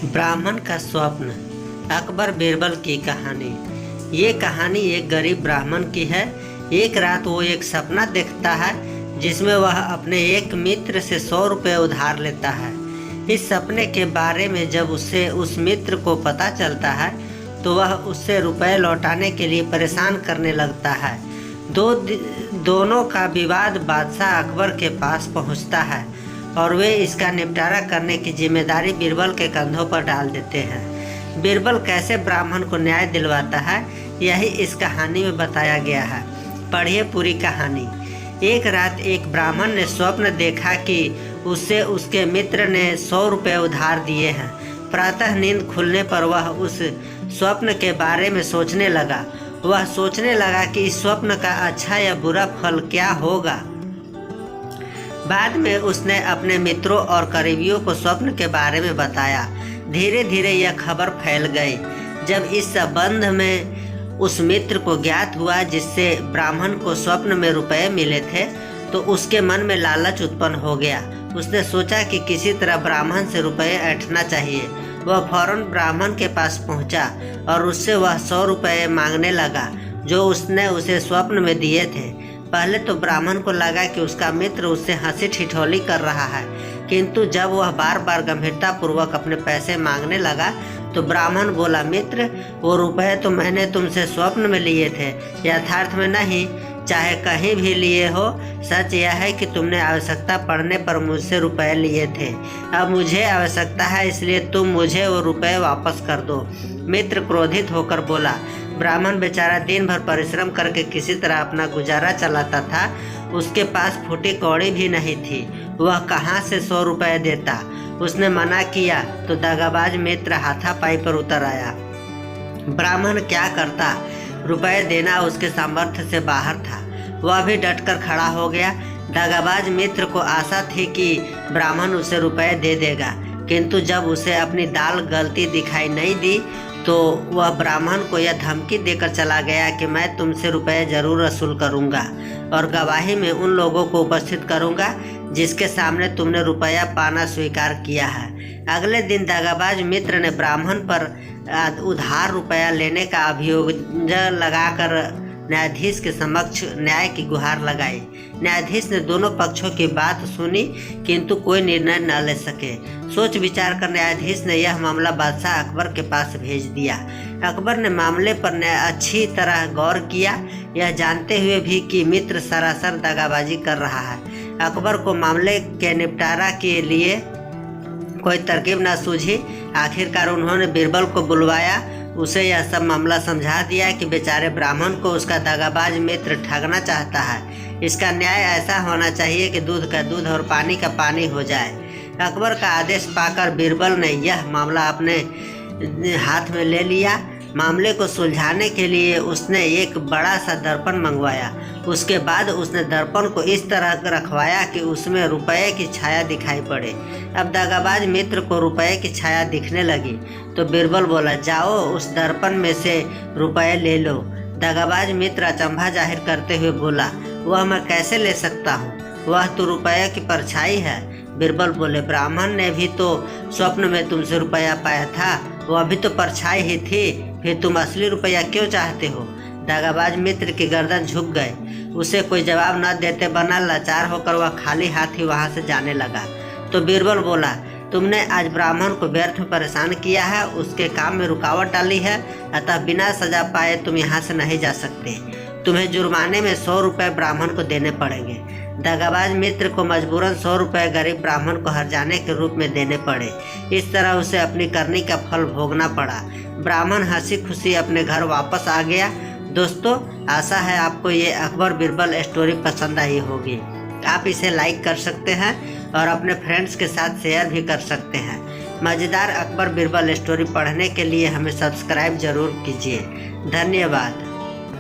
ब्राह्मण का स्वप्न। अकबर बीरबल की कहानी। ये कहानी एक गरीब ब्राह्मण की है। एक रात वो एक सपना देखता है जिसमें वह अपने एक मित्र से 100 रुपये उधार लेता है। इस सपने के बारे में जब उसे उस मित्र को पता चलता है तो वह उससे रुपए लौटाने के लिए परेशान करने लगता है। दोनों का विवाद बादशाह अकबर के पास पहुंचता है और वे इसका निपटारा करने की जिम्मेदारी बीरबल के कंधों पर डाल देते हैं। बीरबल कैसे ब्राह्मण को न्याय दिलवाता है, यही इस कहानी में बताया गया है। पढ़िए पूरी कहानी। एक रात एक ब्राह्मण ने स्वप्न देखा कि उससे उसके मित्र ने 100 रुपये उधार दिए हैं। प्रातः नींद खुलने पर वह उस स्वप्न के बारे में सोचने लगा। वह सोचने लगा कि इस स्वप्न का अच्छा या बुरा फल क्या होगा। बाद में उसने अपने मित्रों और करीबियों को स्वप्न के बारे में बताया। धीरे धीरे यह खबर फैल गई। जब इस संबंध में उस मित्र को ज्ञात हुआ जिससे ब्राह्मण को स्वप्न में रुपए मिले थे तो उसके मन में लालच उत्पन्न हो गया। उसने सोचा कि किसी तरह ब्राह्मण से रुपए ऐंठना चाहिए। वह फौरन ब्राह्मण के पास पहुंचा और उससे वह 100 रुपये मांगने लगा जो उसने उसे स्वप्न में दिए थे। पहले तो ब्राह्मण को लगा कि उसका मित्र उससे हंसी ठिठोली कर रहा है, किंतु जब वह बार बार गंभीरतापूर्वक अपने पैसे मांगने लगा तो ब्राह्मण बोला, मित्र, वो रुपए तो मैंने तुमसे स्वप्न में लिए थे, यथार्थ में नहीं। चाहे कहीं भी लिए हो, सच यह है कि तुमने आवश्यकता पड़ने पर मुझसे रुपए लिए थे। अब मुझे आवश्यकता है, इसलिए तुम मुझे वो रुपए वापस कर दो। मित्र क्रोधित होकर बोला। ब्राह्मण बेचारा दिन भर परिश्रम करके किसी तरह अपना गुजारा चलाता था। उसके पास फूटी कौड़ी भी नहीं थी। वह कहाँ से 100 रुपये देता। उसने मना किया तो दगाबाज मित्र हाथापाई पर उतर आया। ब्राह्मण क्या करता, रुपए देना उसके सामर्थ्य से बाहर था। वह भी डटकर खड़ा हो गया। दगाबाज मित्र को आशा थी कि ब्राह्मण उसे रुपए दे देगा, किंतु जब उसे अपनी दाल गलती दिखाई नहीं दी तो वह ब्राह्मण को यह धमकी देकर चला गया कि मैं तुमसे रुपए जरूर वसूल करूंगा और गवाही में उन लोगों को उपस्थित करूंगा जिसके सामने तुमने रुपया पाना स्वीकार किया है। अगले दिन दगाबाज मित्र ने ब्राह्मण पर उधार रुपया लेने का अभियोग लगाकर न्यायाधीश के समक्ष न्याय की गुहार लगाई। न्यायाधीश ने दोनों पक्षों की बात सुनी, किंतु कोई निर्णय न ले सके। सोच विचार कर न्यायाधीश ने यह मामला बादशाह अकबर के पास भेज दिया। अकबर ने मामले पर अच्छी तरह गौर किया, यह जानते हुए भी कि मित्र सरासर दगाबाजी कर रहा है। अकबर को मामले के निपटारा के लिए कोई तरकीब न सूझी। आखिरकार उन्होंने बीरबल को बुलवाया। उसे यह सब मामला समझा दिया कि बेचारे ब्राह्मण को उसका दगाबाज मित्र ठगना चाहता है। इसका न्याय ऐसा होना चाहिए कि दूध का दूध और पानी का पानी हो जाए। अकबर का आदेश पाकर बीरबल ने यह मामला अपने हाथ में ले लिया। मामले को सुलझाने के लिए उसने एक बड़ा सा दर्पण मंगवाया। उसके बाद उसने दर्पण को इस तरह रखवाया कि उसमें रुपए की छाया दिखाई पड़े। अब दगाबाज मित्र को रुपए की छाया दिखने लगी तो बीरबल बोला, जाओ उस दर्पण में से रुपए ले लो। दगाबाज मित्र अचंभा जाहिर करते हुए बोला, वह मैं कैसे ले सकता हूँ, वह तो रुपये की परछाई है। बीरबल बोले, ब्राह्मण ने भी तो स्वप्न में तुमसे रुपया पाया था, वह भी तो परछाई ही थी, फिर तुम असली रुपया क्यों चाहते हो। दगाबाज मित्र की गर्दन झुक गई। उसे कोई जवाब न देते बना लाचार होकर वह खाली हाथ ही वहाँ से जाने लगा। तो बीरबल बोला, तुमने आज ब्राह्मण को व्यर्थ में परेशान किया है, उसके काम में रुकावट डाली है, अतः बिना सजा पाए तुम यहाँ से नहीं जा सकते। तुम्हें जुर्माने में 100 रुपये ब्राह्मण को देने पड़ेंगे। दगाबाज मित्र को मजबूरन 100 रुपये गरीब ब्राह्मण को हर्जाने के रूप में देने पड़े। इस तरह उसे अपनी करनी का फल भोगना पड़ा। ब्राह्मण हंसी खुशी अपने घर वापस आ गया। दोस्तों, आशा है आपको ये अकबर बीरबल स्टोरी पसंद आई होगी। आप इसे लाइक कर सकते हैं और अपने फ्रेंड्स के साथ शेयर भी कर सकते हैं। मज़ेदार अकबर बीरबल स्टोरी पढ़ने के लिए हमें सब्सक्राइब जरूर कीजिए। धन्यवाद।